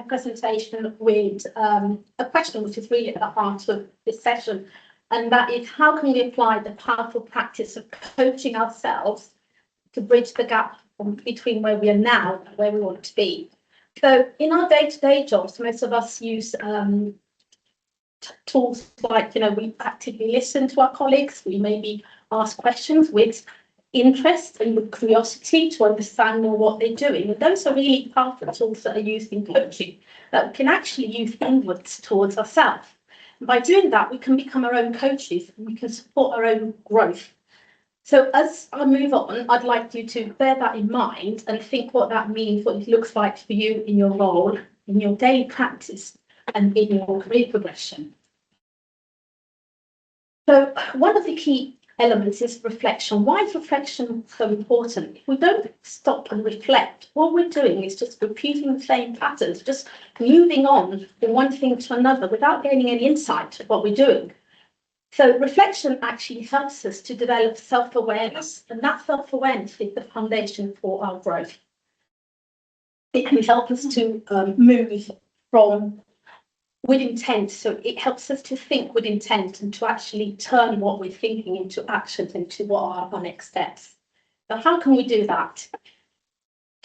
presentation with a question which is really at the heart of this session, and that is, how can we apply the powerful practice of coaching ourselves to bridge the gap between where we are now and where we want to be? So in our day-to-day jobs, most of us use tools like, we actively listen to our colleagues, we maybe ask questions with interest and with curiosity to understand more what they're doing. And those are really powerful tools that are used in coaching that we can actually use inwards towards ourselves. And by doing that, we can become our own coaches and we can support our own growth. So as I move on, I'd like you to bear that in mind and think what that means, what it looks like for you in your role, in your daily practice, and in your career progression. So one of the key elements is reflection. Why is reflection so important? If we don't stop and reflect, all we're doing is just repeating the same patterns, just moving on from one thing to another without gaining any insight of what we're doing. So reflection actually helps us to develop self-awareness, and that self-awareness is the foundation for our growth. It can help us to move from with intent, so it helps us to think with intent and to actually turn what we're thinking into actions, into what are our next steps. So how can we do that?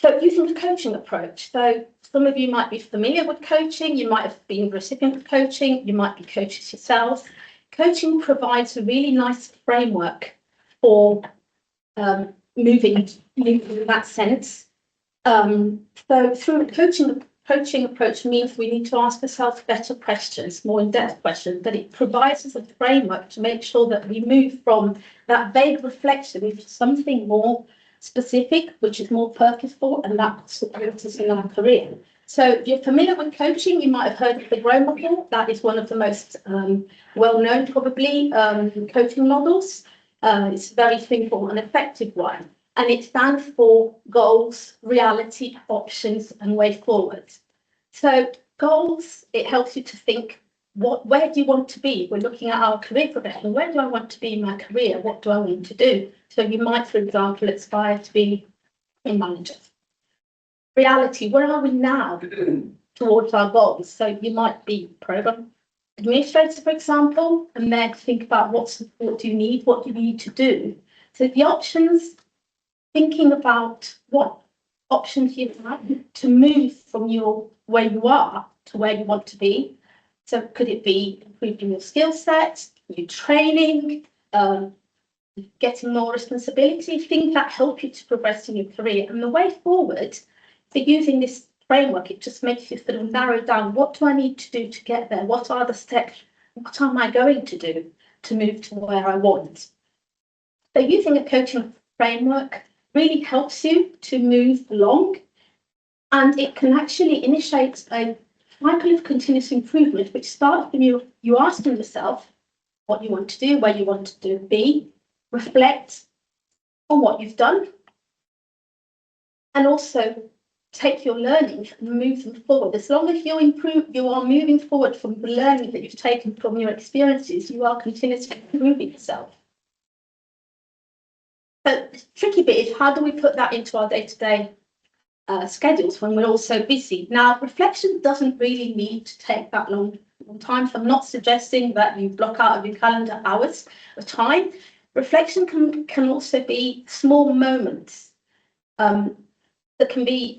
So using the coaching approach. So some of you might be familiar with coaching, you might have been a recipient of coaching, you might be coaches yourselves. Coaching provides a really nice framework for moving in that sense. So through a coaching approach means we need to ask ourselves better questions, more in-depth questions, but it provides us a framework to make sure that we move from that vague reflection into something more specific, which is more purposeful, and that supports us in our career. So if you're familiar with coaching, you might have heard of the GROW model. That is one of the most well-known, probably, coaching models. It's a very simple and effective one. And it stands for goals, reality, options, and way forward. So goals, it helps you to think, where do you want to be? We're looking at our career progression. Where do I want to be in my career? What do I want to do? So you might, for example, aspire to be a manager. Reality, where are we now towards our goals? So you might be program administrator, for example, and then think about what support do you need? What do you need to do? So the options, thinking about what options you have to move from where you are to where you want to be. So could it be improving your skill set, your training, getting more responsibility, things that help you to progress in your career. And the way forward, for using this framework, it just makes you sort of narrow down, what do I need to do to get there? What are the steps? What am I going to do to move to where I want? So using a coaching framework really helps you to move along, and it can actually initiate a cycle of continuous improvement, which starts from you asking yourself what you want to do, where you want to be, reflect on what you've done, and also take your learnings and move them forward. As long as you are moving forward from the learning that you've taken from your experiences, you are continuously improving yourself. But the tricky bit is, how do we put that into our day-to-day schedules when we're all so busy? Now, reflection doesn't really need to take that long time. So I'm not suggesting that you block out of your calendar hours of time. Reflection can also be small moments that can be,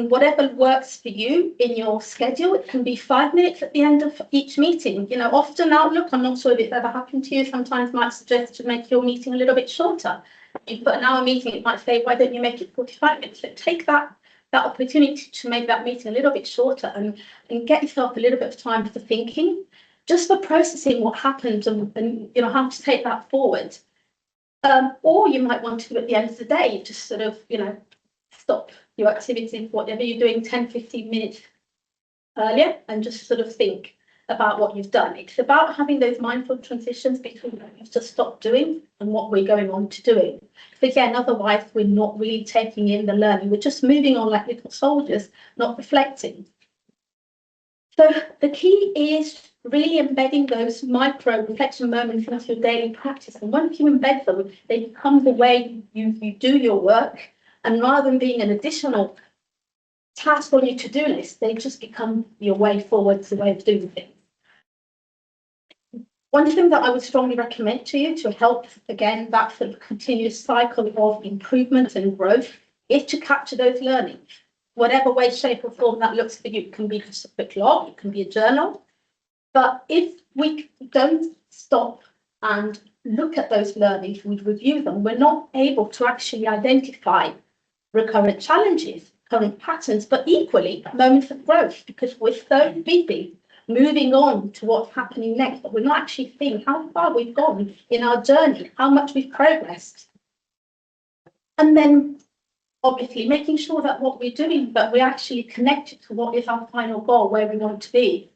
whatever works for you in your schedule. It can be 5 minutes at the end of each meeting. Often Outlook, I'm not sure if it's ever happened to you, sometimes might suggest to make your meeting a little bit shorter. If you put an hour meeting, it might say, why don't you make it 45 minutes? So take that opportunity to make that meeting a little bit shorter and get yourself a little bit of time for thinking, just for processing what happened and how to take that forward. Or you might want to do at the end of the day, just sort of, stop your activities, whatever you're doing, 10, 15 minutes earlier, and just sort of think about what you've done. It's about having those mindful transitions between what you've just stopped doing and what we're going on to doing. But again, otherwise we're not really taking in the learning. We're just moving on like little soldiers, not reflecting. So the key is really embedding those micro reflection moments into your daily practice. And once you embed them, they become the way you do your work. And rather than being an additional tasks on your to-do list, they just become your way forward, the way of doing things. One thing that I would strongly recommend to you to help, again, that sort of continuous cycle of improvement and growth is to capture those learnings. Whatever way, shape or form that looks for you. It can be just a quick log, it can be a journal. But if we don't stop and look at those learnings, we review them, we're not able to actually identify recurrent challenges, current patterns, but equally moments of growth, because we're so busy moving on to what's happening next, but we're not actually seeing how far we've gone in our journey, how much we've progressed. And then obviously making sure that what we're doing, but we're actually connected to what is our final goal, where we want to be.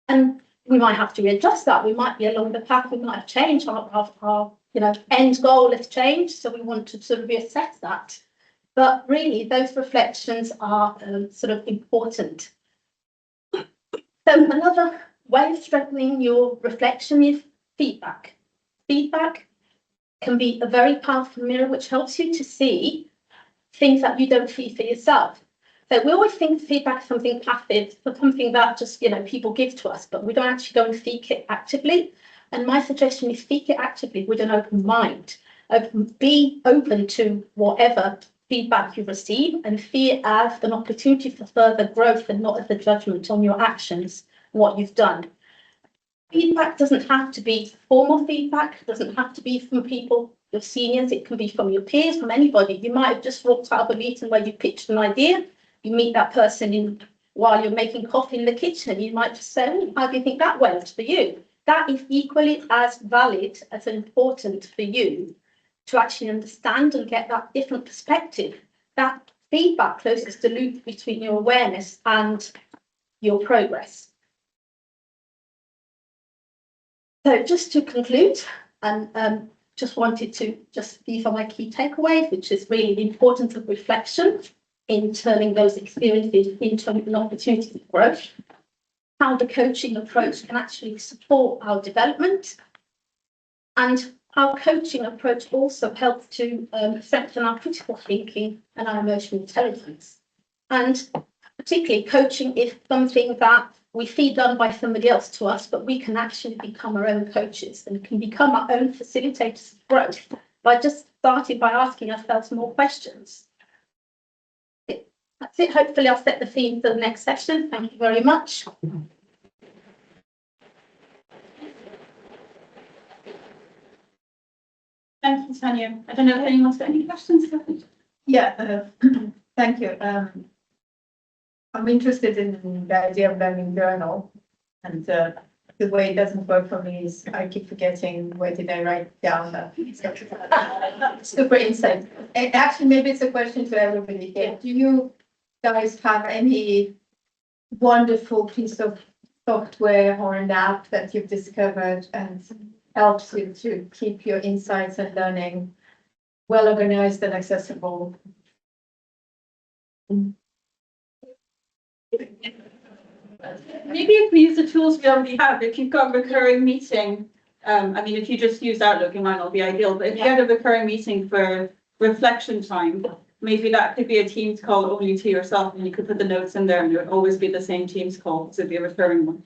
And we might have to readjust that. We might be along the path, we might have changed our end goal has changed. So we want to sort of reassess that. But really, those reflections are sort of important. So another way of strengthening your reflection is feedback. Feedback can be a very powerful mirror which helps you to see things that you don't see for yourself. So we always think feedback is something passive, something that just people give to us, but we don't actually go and seek it actively. And my suggestion is seek it actively with an open mind. Be open to whatever feedback you receive and see it as an opportunity for further growth and not as a judgment on your actions, what you've done. Feedback doesn't have to be formal feedback, it doesn't have to be from people, your seniors, it can be from your peers, from anybody. You might have just walked out of a meeting where you pitched an idea, you meet that person while you're making coffee in the kitchen, you might just say, how do you think that went for you? That is equally as valid as important for you to actually understand and get that different perspective. That feedback closes the loop between your awareness and your progress. So just to conclude, and just wanted to these are my key takeaways, which is really the importance of reflection in turning those experiences into an opportunity for growth, how the coaching approach can actually support our development, and our coaching approach also helps to strengthen our critical thinking and our emotional intelligence. And particularly coaching is something that we see done by somebody else to us, but we can actually become our own coaches and can become our own facilitators of growth by just starting by asking ourselves more questions. That's it. Hopefully I'll set the theme for the next session. Thank you very much. Thank you, Tanya. I don't know if anyone's got any questions. Yeah, thank you. I'm interested in the idea of learning journal, and the way it doesn't work for me is I keep forgetting where did I write down that. Super insight. And actually, maybe it's a question to everybody here. Do you guys have any wonderful piece of software or an app that you've discovered and helps you to keep your insights and learning well organized and accessible? Maybe if we use the tools we already have, if you've got a recurring meeting, I mean, if you just use Outlook, it might not be ideal, but if you had a recurring meeting for reflection time, maybe that could be a Teams call only to yourself, and you could put the notes in there and it would always be the same Teams call, so it'd be a recurring one.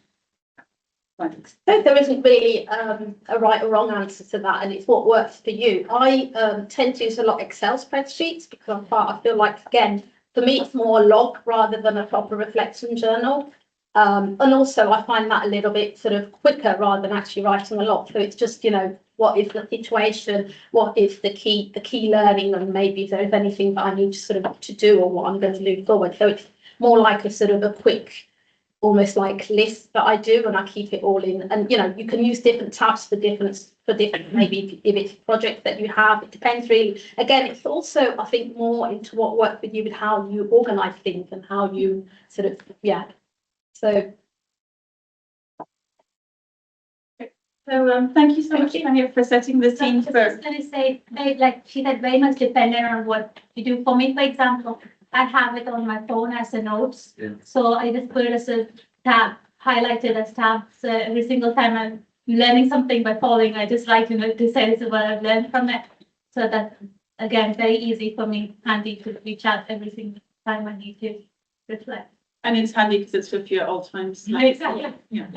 There isn't really a right or wrong answer to that, and it's what works for you. I tend to use a lot of Excel spreadsheets because I feel like, again, for me, it's more a log rather than a proper reflection journal. And also I find that a little bit sort of quicker rather than actually writing a lot. So it's just, what is the situation, what is the key learning, and maybe if there's anything that I need to sort of to do or what I'm going to do forward. So it's more like a sort of a quick, almost like list that I do, and I keep it all in. And you can use different tabs for different maybe if it's projects that you have. It depends really. Again, it's also I think more into what works with you with how you organize things and how you sort of So thank you so much, Tanya, for setting the scene for. I was going to say, like she said, very much dependent on what you do. For me, for example, I have it on my phone as a notes. Yeah. So I just put it as a tab, highlighted as tabs. So every single time I'm learning something by following, I just write the sense of what I've learned from it. So that, again, very easy for me, handy to reach out every single time I need to. reflect. And it's handy because it's 50 at all times. Exactly. Yeah.